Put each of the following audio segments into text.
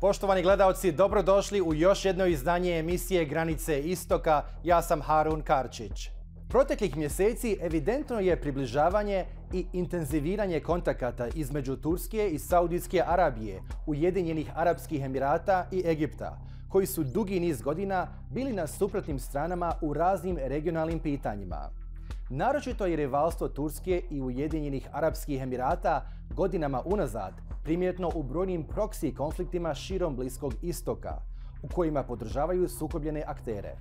Poštovani gledalci, dobrodošli u još jedno izdanje emisije Granice istoka. Ja sam Harun Karčić. Proteklih mjeseci evidentno je približavanje i intenziviranje kontakata između Turske i Saudijske Arabije, Ujedinjenih Arapskih Emirata i Egipta, koji su dugi niz godina bili na suprotnim stranama u raznim regionalnim pitanjima. Naročito je rivalstvo Turske i Ujedinjenih Arapskih Emirata godinama unazad primjetno u brojnim proksi konfliktima širom Bliskog istoka, u kojima podržavaju sukobljene aktere.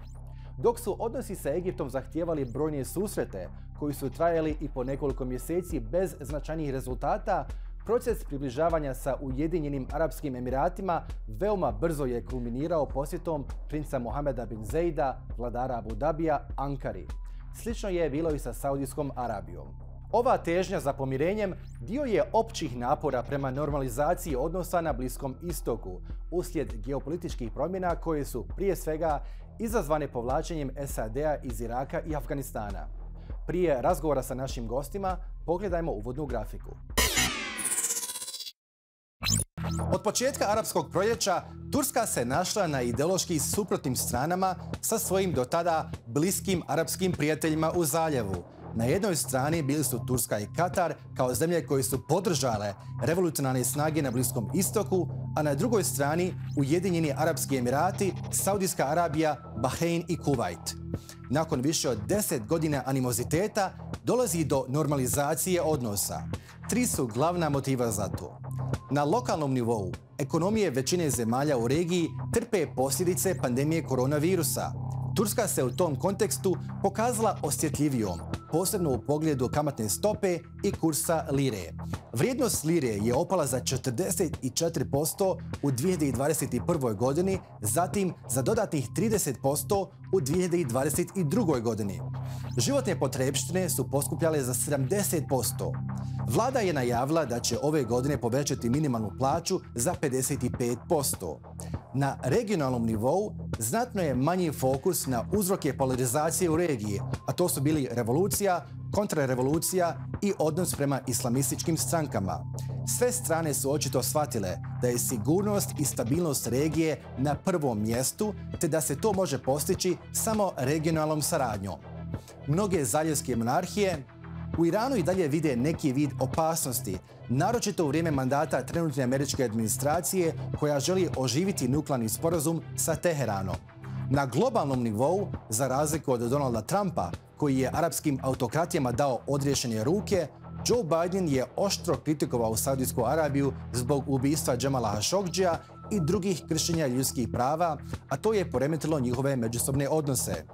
Dok su odnosi sa Egiptom zahtijevali brojne susrete, koji su trajali i po nekoliko mjeseci bez značajnih rezultata, proces približavanja sa Ujedinjenim Arapskim Emiratima veoma brzo je kulminirao posjetom princa Mohameda bin Zejda, vladara Abu Dabija, Ankari. Slično je bilo i sa Saudijskom Arabijom. Ova težnja za pomirenjem dio je općih napora prema normalizaciji odnosa na Bliskom istoku uslijed geopolitičkih promjena koje su prije svega izazvane povlačenjem SAD-a iz Iraka i Afganistana. Prije razgovora sa našim gostima pogledajmo uvodnu grafiku. Od početka arapskog proljeća Turska se našla na ideološki suprotnim stranama sa svojim do tada bliskim arapskim prijateljima u zaljevu. Na jednoj strani bili su Turska i Katar kao zemlje koje su podržale revolucionarne snage na Bliskom istoku, a na drugoj strani Ujedinjeni Arapski Emirati, Saudijska Arabija, Bahrein i Kuvajt. Nakon više od 10 godina animoziteta dolazi do normalizacije odnosa. Tri su glavna motiva za to. Na lokalnom nivou, ekonomije većine zemalja u regiji trpe posljedice pandemije koronavirusa. Turska se u tom kontekstu pokazala osjetljivijom, posebno u pogledu kamatne stope i kursa lire. Vrijednost lire je opala za 44% u 2021. godini, zatim za dodatnih 30% u 2022. godini. Životne potrepštine su poskupljale za 70%. Vlada je najavila da će ove godine povećati minimalnu plaću za 55%. Na regionalnom nivou znatno je manji fokus na uzroke polarizacije u regiji, a to su bili revolucija, kontrarevolucija i odnos prema islamističkim strankama. Sve strane su očito shvatile da je sigurnost i stabilnost regije na prvom mjestu, te da se to može postići samo regionalnom saradnjom. Mnoge zaljevske monarhije u Iranu i dalje vide neki vid opasnosti, naročito u vrijeme mandata trenutne američke administracije koja želi oživiti nuklearni sporazum sa Teheranom. Na globalnom nivou, za razliku od Donalda Trumpa, koji je arapskim autokratijama dao odriješene ruke, Joe Biden je oštro kritikovao Saudijsku Arabiju zbog ubistva Jamala Khashoggia i drugih kršenja ljudskih prava, a to je poremetilo njihove međusobne odnose.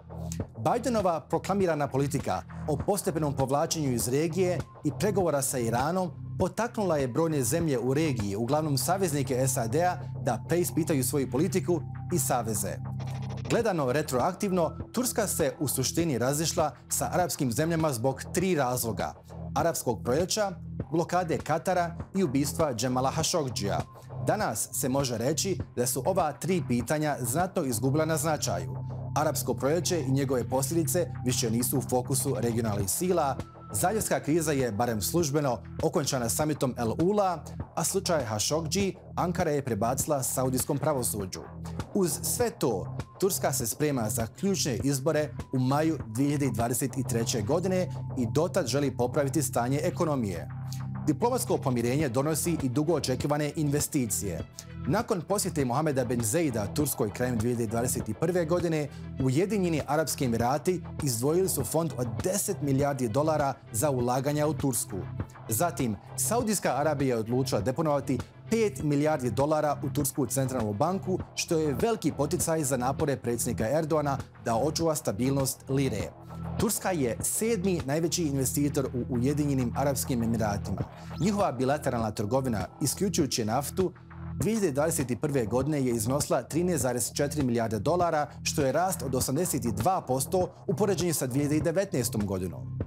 Bidenova proklamirana politika o postepenom povlačenju iz regije i pregovora sa Iranom potaknula je brojne zemlje u regiji, uglavnom saveznike SAD-a, da preispitaju svoju politiku i saveze. Gledano retroaktivno, Turska se u suštini razišla sa arapskim zemljama zbog tri razloga: arapskog proljeća, blokade Katara i ubistva Jamala Khashoggia. Danas se može reći da su ova tri pitanja znatno izgubila na značaju. Arapsko proljeće i njegove posljedice više nisu u fokusu regionalnih sila, zaljevska kriza je, barem službeno, okončana samitom El Ula, a slučaj Khashoggi Ankara je prebacila saudijskom pravosuđu. Uz sve to, Turska se sprema za ključne izbore u maju 2023. godine i dotad želi popraviti stanje ekonomije. Diplomatsko pomirenje donosi i dugo očekivane investicije. Nakon posjete Mohameda bin Zejda Turskoj krajem 2021. godine, Ujedinjeni Arapski Emirati izdvojili su fond od 10 milijardi dolara za ulaganja u Tursku. Zatim, Saudijska Arabija je odlučila deponovati 5 milijardi dolara u Tursku centralnu banku, što je veliki poticaj za napore predsjednika Erdogana da očuva stabilnost lire. Turska je 7. najveći investitor u Ujedinjenim Arapskim Emiratima. Njihova bilateralna trgovina, isključujući naftu, 2021. godine je iznosila 13,4 milijarde dolara, što je rast od 82% u poređenju sa 2019. godinom.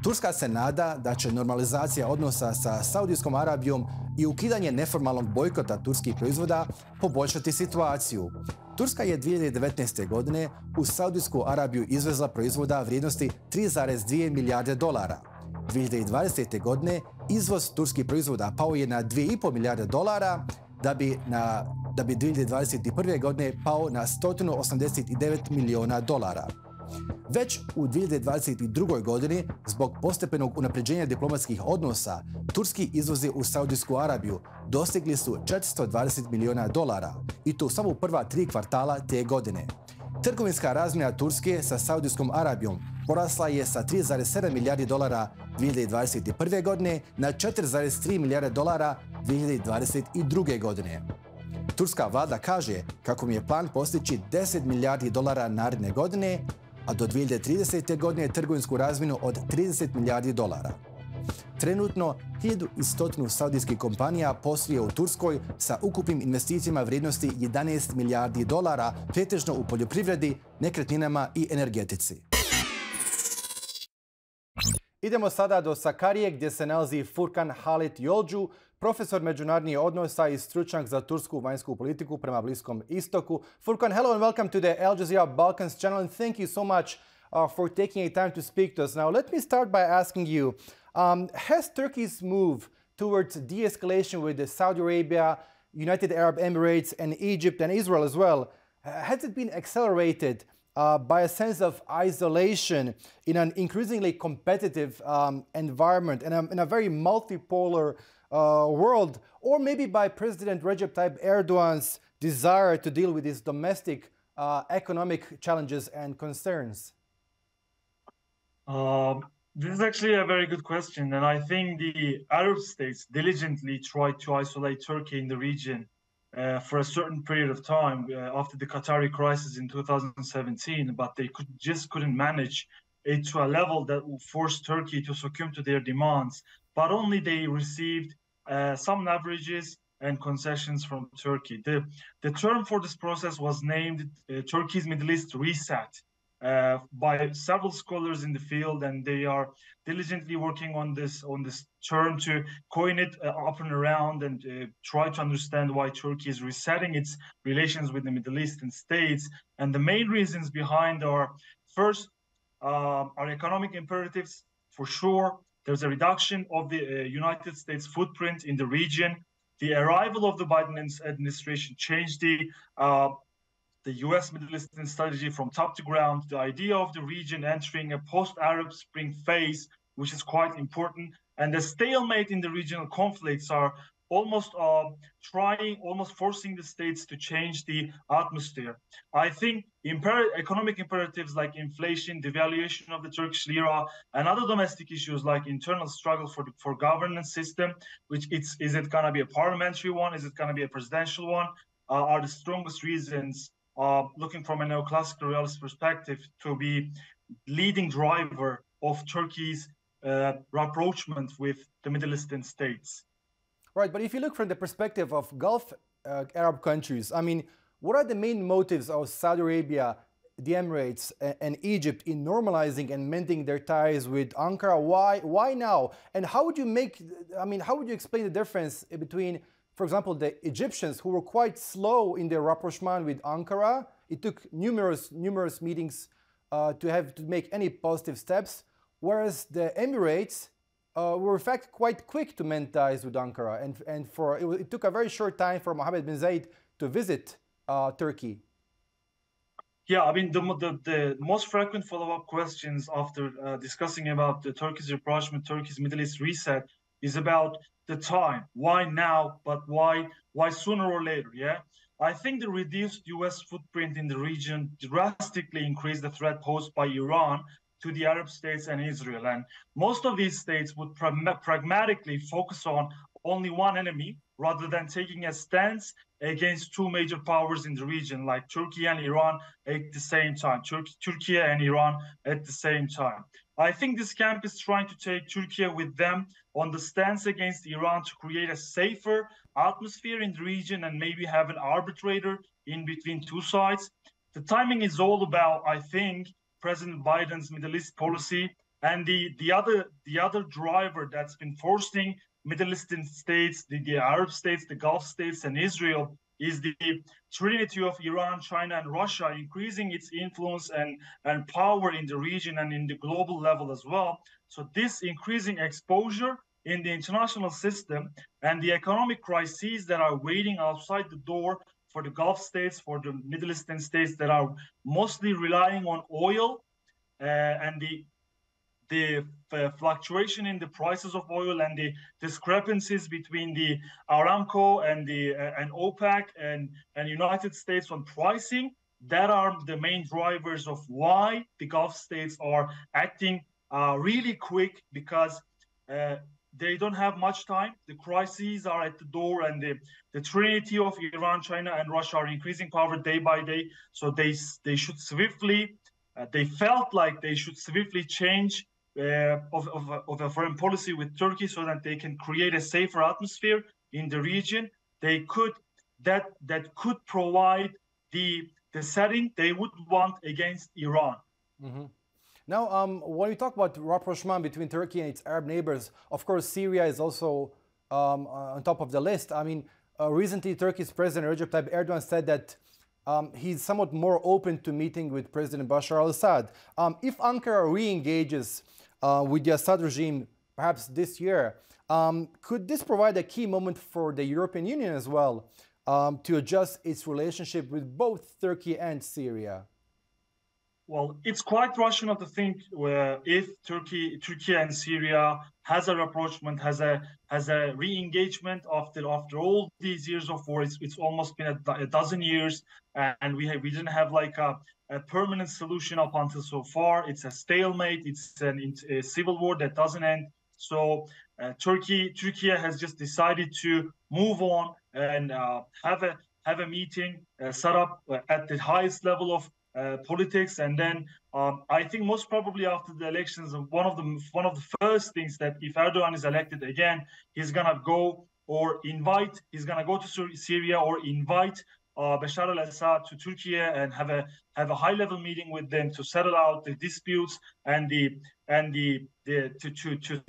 Turska se nada da će normalizacija odnosa sa Saudijskom Arabijom i ukidanje neformalnog bojkota turskih proizvoda poboljšati situaciju. Turska je 2019. godine u Saudijsku Arabiju izvezla proizvoda vrijednosti 3,2 milijarde dolara. 2020. godine izvoz turskih proizvoda pao je na 2,5 milijarde dolara, da bi na da bi 2021. godine pao na $189 milijuna. Već u 2022. godini, zbog postepenog unapređenja diplomatskih odnosa, turski izvozi u Saudijsku Arabiju dostigli su $420 milijuna i to samo u prva 3 kvartala te godine. Trgovinska razmjena Turske sa Saudijskom Arabijom porasla je sa $3,7 milijardi 2021. godine na $4,3 milijarde 2022. godine. Turska vlada kaže kako mi je plan postići $10 milijardi naredne godine, a do 2030. godine trgovinsku razmjenu od $30 milijardi. Trenutno 1100 saudijskih kompanija posluje u Turskoj sa ukupnim investicijama vrijednosti $11 milijardi, pretežno u poljoprivredi, nekretninama i energetici. Idemo sada do Sakarije gdje se nalazi Furkan Halit Yolcu, profesor međunarodnih odnosa i stručnjak za tursku vanjsku politiku prema Bliskom istoku. Furkan, hello and welcome to the Al Jazeera Balkans channel, and thank you so much for taking a time to speak to us. Now, let me start by asking you, has Turkey's move towards de-escalation with Saudi Arabia, United Arab Emirates, and Egypt and Israel as well, has it been accelerated by a sense of isolation in an increasingly competitive environment and in a very multipolar world, or maybe by President Recep Tayyip Erdogan's desire to deal with his domestic economic challenges and concerns? This is actually a very good question, and I think the Arab states diligently tried to isolate Turkey in the region for a certain period of time after the Qatari crisis in 2017, but they just couldn't manage it to a level that would force Turkey to succumb to their demands. But only they received some leverages and concessions from Turkey. The term for this process was named Turkey's Middle East Reset by several scholars in the field, and they are diligently working on this term to coin it up and around and try to understand why Turkey is resetting its relations with the Middle Eastern states. And the main reasons behind are, first, our economic imperatives, for sure. There's a reduction of the United States footprint in the region. The arrival of the Biden administration changed the U.S. Middle Eastern strategy from top to ground. The idea of the region entering a post-Arab Spring phase, which is quite important, and the stalemate in the regional conflicts are almost forcing the states to change the atmosphere. I think economic imperatives like inflation, devaluation of the Turkish lira, and other domestic issues like internal struggle for governance system, which is it going to be a parliamentary one, is it going to be a presidential one, are the strongest reasons, looking from a neoclassical realist perspective, to be leading driver of Turkey's rapprochement with the Middle Eastern states. Right, but if you look from the perspective of Gulf Arab countries, I mean, what are the main motives of Saudi Arabia, the Emirates, and Egypt in normalizing and mending their ties with Ankara? Why now? And how would you explain the difference between, for example, the Egyptians, who were quite slow in their rapprochement with Ankara? It took numerous meetings to make any positive steps, whereas the Emirates were in fact quite quick to mend ties with Ankara, and it took a very short time for Mohammed bin Zayed to visit Turkey. Yeah, I mean, the most frequent follow-up questions after discussing about the Turkey's rapprochement, Turkey's Middle East reset, is about the time. Why now, but why sooner or later, yeah? I think the reduced U.S. footprint in the region drastically increased the threat posed by Iran to the Arab states and Israel. And most of these states would pragmatically focus on only one enemy rather than taking a stance against two major powers in the region, like Turkey and Iran at the same time, Turkey and Iran at the same time. I think this camp is trying to take Turkey with them on the stance against Iran to create a safer atmosphere in the region and maybe have an arbitrator in between two sides. The timing is all about, I think, President Biden's Middle East policy, and the other driver that's been forcing Middle Eastern states, the Arab states, the Gulf states, and Israel is the trinity of Iran, China, and Russia increasing its influence and power in the region and in the global level as well. So this increasing exposure in the international system and the economic crises that are waiting outside the door the Gulf states, for the Middle Eastern states that are mostly relying on oil, and the fluctuation in the prices of oil and the discrepancies between the Aramco and and OPEC and United States on pricing, that are the main drivers of why the Gulf states are acting really quick, because they don't have much time. The crises are at the door, and the trinity of Iran, China, and Russia are increasing power day by day. So they should swiftly, they felt like they should swiftly change of a foreign policy with Turkey, so that they can create a safer atmosphere in the region. They could, that could provide the setting they would want against Iran. Mm-hmm. Now, when we talk about rapprochement between Turkey and its Arab neighbors, of course, Syria is also on top of the list. I mean, recently, Turkey's President Recep Tayyip Erdogan said that he's somewhat more open to meeting with President Bashar al-Assad. If Ankara re-engages with the Assad regime, perhaps this year, could this provide a key moment for the European Union as well to adjust its relationship with both Turkey and Syria? Well, it's quite rational to think if Turkey and Syria has a rapprochement, has a re-engagement after all these years of war. It's almost been a dozen years, and we didn't have like a permanent solution up until so far. It's a stalemate. It's a civil war that doesn't end. So Turkey has just decided to move on and have a meeting set up at the highest level of politics, and then I think most probably after the elections, one of the first things that if Erdogan is elected again, he's gonna go to Syria or invite Bashar al-Assad to Turkey and have a high-level meeting with them to settle out the disputes and to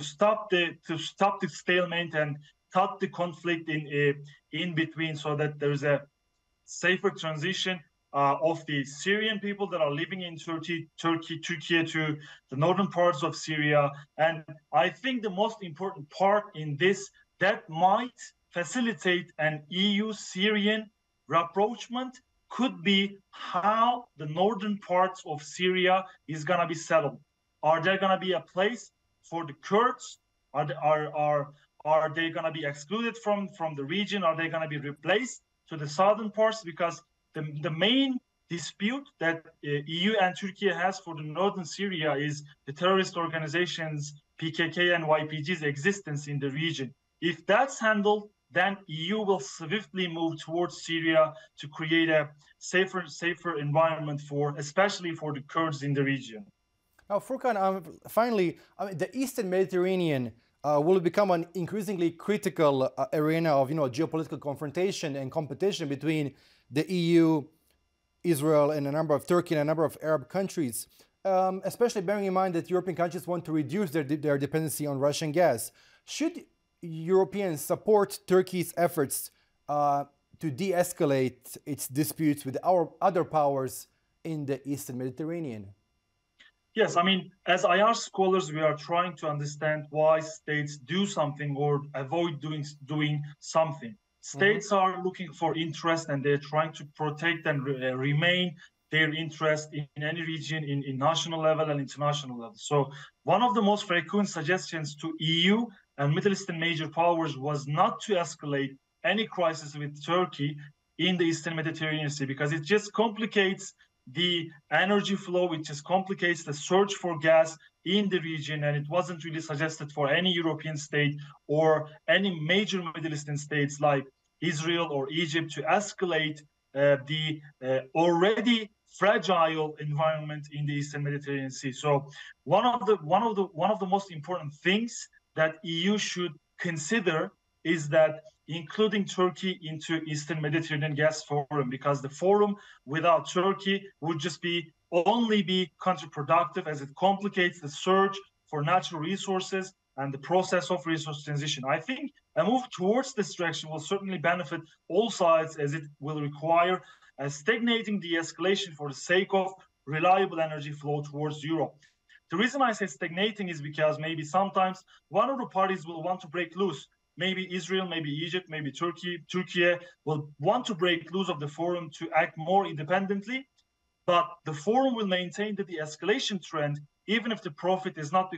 stop the stalemate and cut the conflict in between, so that there's a safer transition of the Syrian people that are living in Turkey to the northern parts of Syria. And I think the most important part in this that might facilitate an EU-Syrian rapprochement could be how the northern parts of Syria is going to be settled. Are there going to be a place for the Kurds? Are they going to be excluded from the region? Are they going to be replaced to the southern parts? Because the main dispute that EU and Turkey has for the northern Syria is the terrorist organizations PKK and YPG's existence in the region. If that's handled, then EU will swiftly move towards Syria to create a safer environment especially for the Kurds in the region. Now, Furkan, finally, the Eastern Mediterranean will become an increasingly critical arena of geopolitical confrontation and competition between the EU, Israel, and Turkey and a number of Arab countries, especially bearing in mind that European countries want to reduce their dependency on Russian gas. Should Europeans support Turkey's efforts to de-escalate its disputes with our other powers in the Eastern Mediterranean? Yes, I mean, as IR scholars, we are trying to understand why states do something or avoid doing something. States are looking for interest, and they're trying to protect and remain their interest in any region, in national level and international level. So one of the most frequent suggestions to EU and Middle Eastern major powers was not to escalate any crisis with Turkey in the Eastern Mediterranean Sea, because it just complicates the energy flow, it just complicates the search for gas in the region, and it wasn't really suggested for any European state or any major Middle Eastern states like Israel or Egypt to escalate the already fragile environment in the Eastern Mediterranean Sea. So one of the most important things that EU should consider is that including Turkey into Eastern Mediterranean Gas Forum, because the forum without Turkey would just only be counterproductive, as it complicates the search for natural resources and the process of resource transition. I think a move towards this direction will certainly benefit all sides, as it will require a stagnating de-escalation for the sake of reliable energy flow towards Europe. The reason I say stagnating is because maybe sometimes one of the parties will want to break loose, maybe Israel, maybe Egypt, maybe Turkey will want to break loose of the forum to act more independently, but the forum will maintain the de-escalation trend, even if the profit is not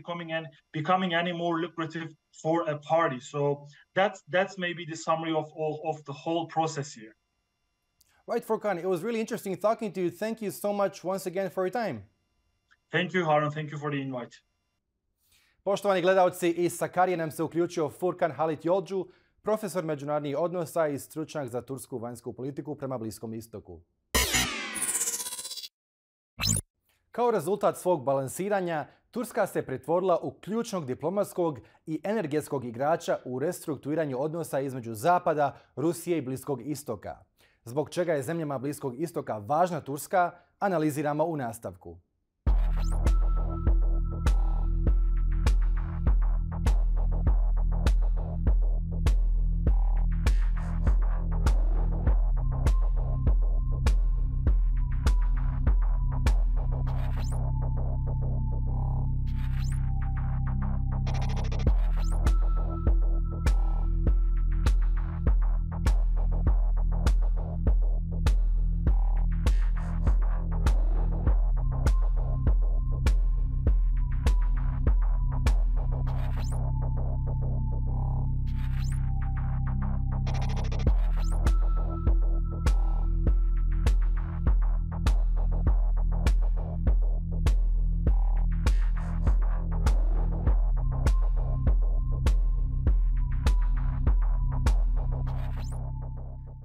becoming any more lucrative for a party. So that's maybe the summary of the whole process here. Right, Furkan, it was really interesting talking to you. Thank you so much once again for your time. Thank you, Harun. Thank you for the invite. Poštovani gledalci, iz Sakarije nam se uključio Furkan Halit Yolcu, profesor međunarodnih odnosa i stručnjak za tursku vanjsku politiku prema Bliskom istoku. Kao rezultat svog balansiranja, Turska se pretvorila u ključnog diplomatskog i energetskog igrača u restrukturiranju odnosa između Zapada, Rusije i Bliskog istoka. Zbog čega je zemljama Bliskog istoka važna Turska, analiziramo u nastavku.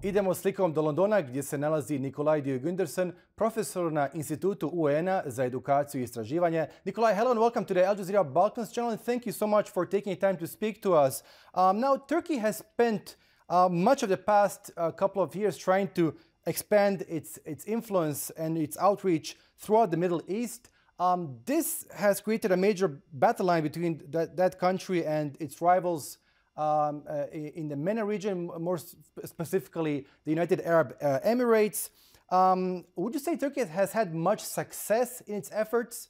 Idemo slikom do Londona gdje se nalazi Nicolai Due-Gundersen, profesor na Institutu UN-a za edukaciju i istraživanje. Nicolai, hello and welcome to the Al Jazeera Balkans channel, and thank you so much for taking time to speak to us. Now, Turkey has spent much of the past couple of years trying to expand its influence and its outreach throughout the Middle East. This has created a major battle line between that country and its rivals in the MENA region, more specifically the United Arab Emirates. Would you say Turkey has had much success in its efforts?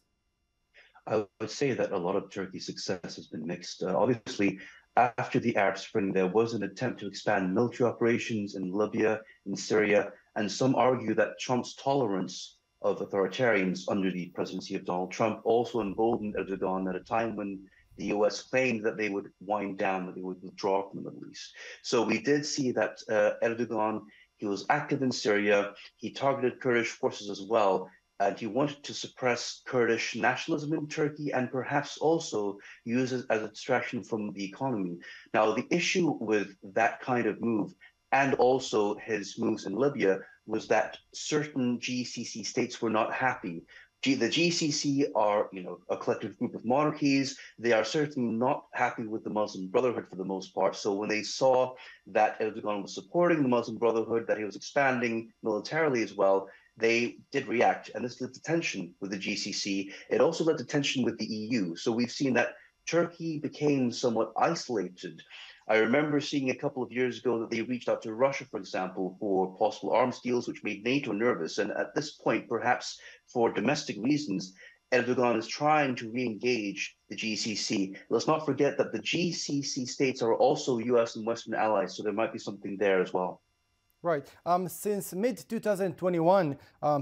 I would say that a lot of Turkey's success has been mixed. Obviously, after the Arab Spring, there was an attempt to expand military operations in Libya, in Syria, and some argue that Trump's tolerance of authoritarians under the presidency of Donald Trump also emboldened Erdogan at a time when the US claimed that they would wind down, that they would withdraw from the Middle East. So we did see that Erdogan, he was active in Syria, he targeted Kurdish forces as well, and he wanted to suppress Kurdish nationalism in Turkey and perhaps also use it as a distraction from the economy. Now, the issue with that kind of move and also his moves in Libya was that certain GCC states were not happy. The GCC are, a collective group of monarchies. They are certainly not happy with the Muslim Brotherhood for the most part. So when they saw that Erdogan was supporting the Muslim Brotherhood, that he was expanding militarily as well, they did react. And this led to tension with the GCC. It also led to tension with the EU. So we've seen that Turkey became somewhat isolated. I remember seeing a couple of years ago that they reached out to Russia, for example, for possible arms deals, which made NATO nervous. And at this point, perhaps for domestic reasons, Erdogan is trying to re-engage the GCC. Let's not forget that the GCC states are also US and Western allies, so there might be something there as well. Right. Since mid-2021,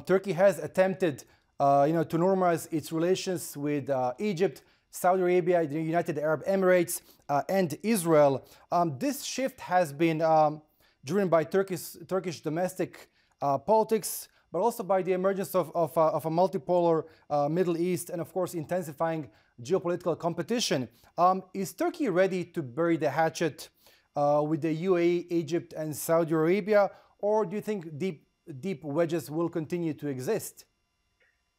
Turkey has attempted to normalize its relations with Egypt, Saudi Arabia, the United Arab Emirates, and Israel. This shift has been driven by Turkish domestic politics, but also by the emergence of a multipolar Middle East and, of course, intensifying geopolitical competition. Is Turkey ready to bury the hatchet with the UAE, Egypt, and Saudi Arabia, or do you think deep wedges will continue to exist?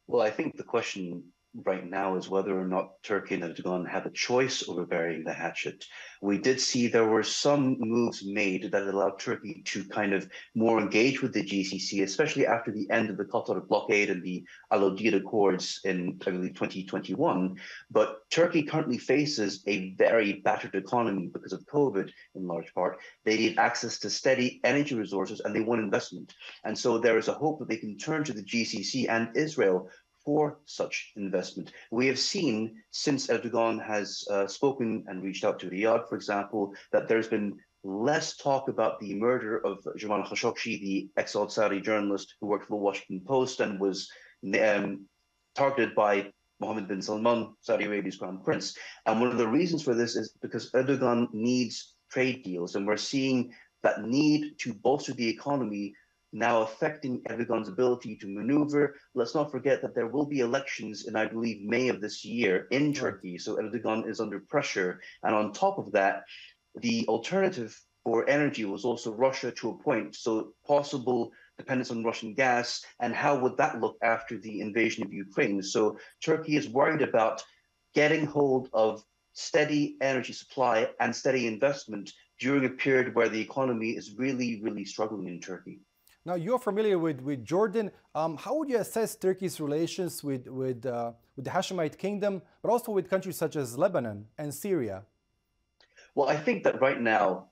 Well, I think the question right now is whether or not Turkey and Erdogan have a choice over burying the hatchet. We did see there were some moves made that allowed Turkey to kind of more engage with the GCC, especially after the end of the Qatar blockade and the Al-Udeid Accords in, I believe, 2021. But Turkey currently faces a very battered economy because of COVID, in large part. They need access to steady energy resources and they want investment. And so there is a hope that they can turn to the GCC and Israel for such investment. We have seen since Erdogan has spoken and reached out to Riyadh, for example, that there's been less talk about the murder of Jamal Khashoggi, the exiled Saudi journalist who worked for the Washington Post and was targeted by Mohammed bin Salman, Saudi Arabia's crown prince. And one of the reasons for this is because Erdogan needs trade deals, and we're seeing that need to bolster the economy now affecting Erdogan's ability to maneuver. Let's not forget that there will be elections in, I believe, May of this year in Turkey. So Erdogan is under pressure. And on top of that, the alternative for energy was also Russia to a point. So possible dependence on Russian gas, and how would that look after the invasion of Ukraine? So Turkey is worried about getting hold of steady energy supply and steady investment during a period where the economy is really, really struggling in Turkey. Now, you're familiar with Jordan. How would you assess Turkey's relations with the Hashemite kingdom, but also with countries such as Lebanon and Syria? Well, I think that right now,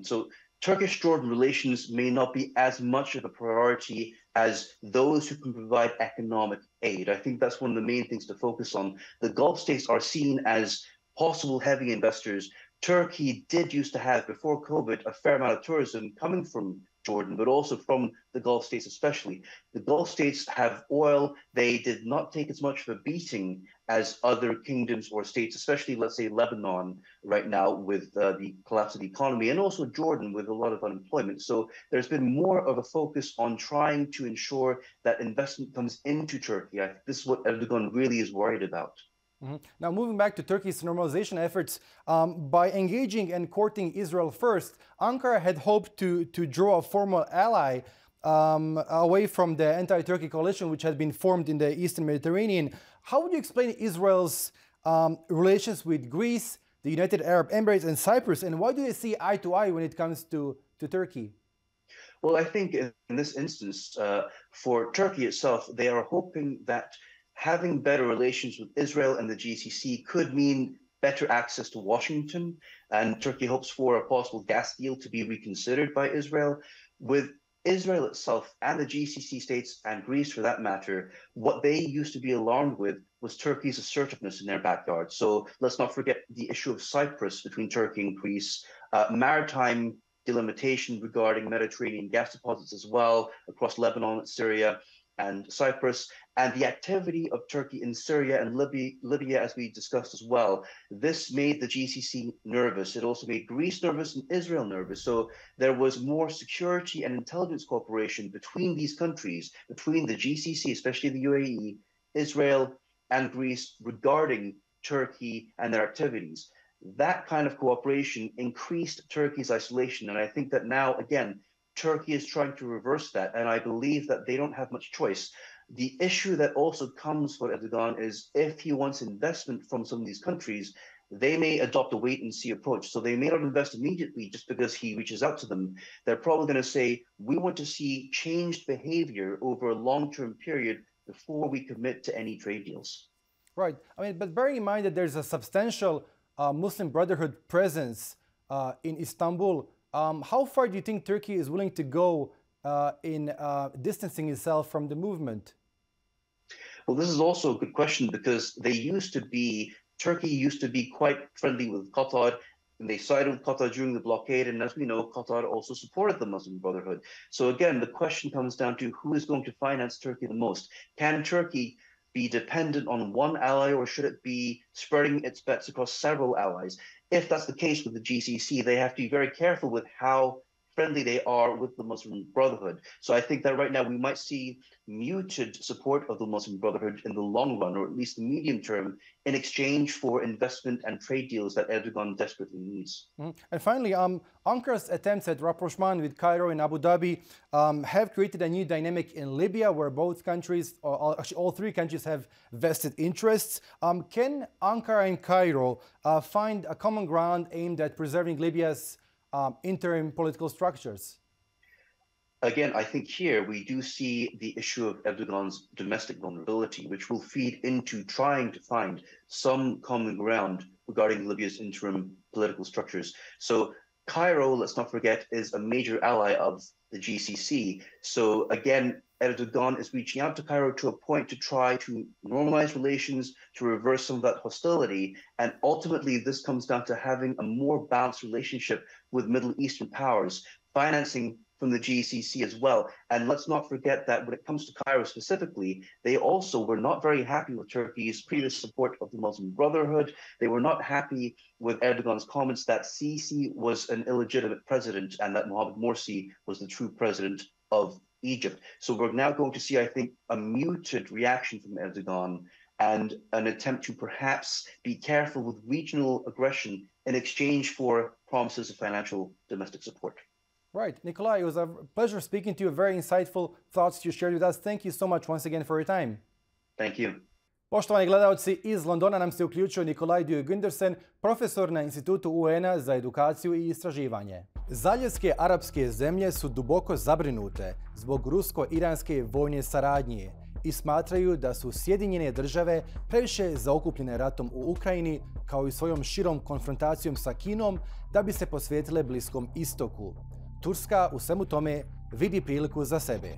so Turkish-Jordan relations may not be as much of a priority as those who can provide economic aid. I think that's one of the main things to focus on. The Gulf states are seen as possible heavy investors. Turkey did used to have, before COVID, a fair amount of tourism coming from Jordan, but also from the Gulf states especially. The Gulf states have oil. They did not take as much of a beating as other kingdoms or states, especially, let's say, Lebanon right now with the collapse of the economy, and also Jordan with a lot of unemployment. So there's been more of a focus on trying to ensure that investment comes into Turkey. I think this is what Erdogan really is worried about. Now, moving back to Turkey's normalization efforts, by engaging and courting Israel first, Ankara had hoped to draw a formal ally away from the anti-Turkey coalition, which had been formed in the Eastern Mediterranean. How would you explain Israel's relations with Greece, the United Arab Emirates, and Cyprus, and why do they see eye to eye when it comes to Turkey? Well, I think in this instance, for Turkey itself, they are hoping that having better relations with Israel and the GCC could mean better access to Washington, and Turkey hopes for a possible gas deal to be reconsidered by Israel. With Israel itself and the GCC states and Greece for that matter, what they used to be alarmed with was Turkey's assertiveness in their backyard. So let's not forget the issue of Cyprus between Turkey and Greece, maritime delimitation regarding Mediterranean gas deposits as well across Lebanon, Syria, and Cyprus, and the activity of Turkey in Syria and Libya, as we discussed as well. This made the GCC nervous. It also made Greece nervous and Israel nervous. So there was more security and intelligence cooperation between these countries, between the GCC, especially the UAE, Israel, and Greece regarding Turkey and their activities. That kind of cooperation increased Turkey's isolation. And I think that now, again, Turkey is trying to reverse that, and I believe that they don't have much choice. The issue that also comes for Erdogan is if he wants investment from some of these countries, they may adopt a wait-and-see approach. So they may not invest immediately just because he reaches out to them. They're probably going to say, we want to see changed behavior over a long-term period before we commit to any trade deals. Right. I mean, but bearing in mind that there's a substantial Muslim Brotherhood presence in Istanbul, how far do you think Turkey is willing to go in distancing itself from the movement? Well, this is also a good question because Turkey used to be quite friendly with Qatar, and they sided with Qatar during the blockade. And as we know, Qatar also supported the Muslim Brotherhood. So again, the question comes down to who is going to finance Turkey the most? Can Turkey be dependent on one ally, or should it be spreading its bets across several allies? If that's the case with the GCC, they have to be very careful with how friendly they are with the Muslim Brotherhood. So I think that right now we might see muted support of the Muslim Brotherhood in the long run, or at least the medium term, in exchange for investment and trade deals that Erdogan desperately needs. And finally, Ankara's attempts at rapprochement with Cairo and Abu Dhabi have created a new dynamic in Libya, where both countries, or actually all three countries, have vested interests. Can Ankara and Cairo find a common ground aimed at preserving Libya's interim political structures? Again, I think here we do see the issue of Erdogan's domestic vulnerability, which will feed into trying to find some common ground regarding Libya's interim political structures. So Cairo, let's not forget, is a major ally of the GCC. So again, Erdogan is reaching out to Cairo to a point to try to normalize relations, to reverse some of that hostility. And ultimately, this comes down to having a more balanced relationship with Middle Eastern powers, financing from the GCC as well. And let's not forget that when it comes to Cairo specifically, they also were not very happy with Turkey's previous support of the Muslim Brotherhood. They were not happy with Erdogan's comments that Sisi was an illegitimate president and that Mohamed Morsi was the true president of Egypt. So we're now going to see, I think, a muted reaction from Erdogan and an attempt to perhaps be careful with regional aggression in exchange for promises of financial domestic support. Right. Nicolai, it was a pleasure speaking to you. Very insightful thoughts you shared with us. Thank you so much once again for your time. Thank you. Poštovani gledalci, iz Londona nam se uključio Nicolai Due-Gundersen, profesor na Institutu UN-a za edukaciju i istraživanje. Zaljevske arapske zemlje su duboko zabrinute zbog rusko-iranske vojne saradnje i smatraju da su Sjedinjene države previše zaokupljene ratom u Ukrajini kao i svojom širom konfrontacijom sa Kinom da bi se posvetile Bliskom istoku. Turska u svemu tome vidi priliku za sebe.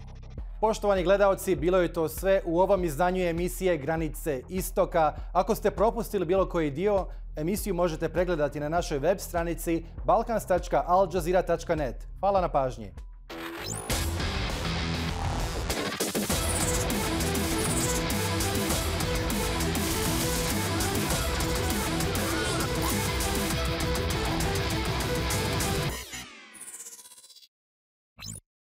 Poštovani gledalci, bilo je to sve u ovom izdanju emisije Granice istoka. Ako ste propustili bilo koji dio, emisiju možete pregledati na našoj web stranici balkans.aljazeera.net. Hvala na pažnji.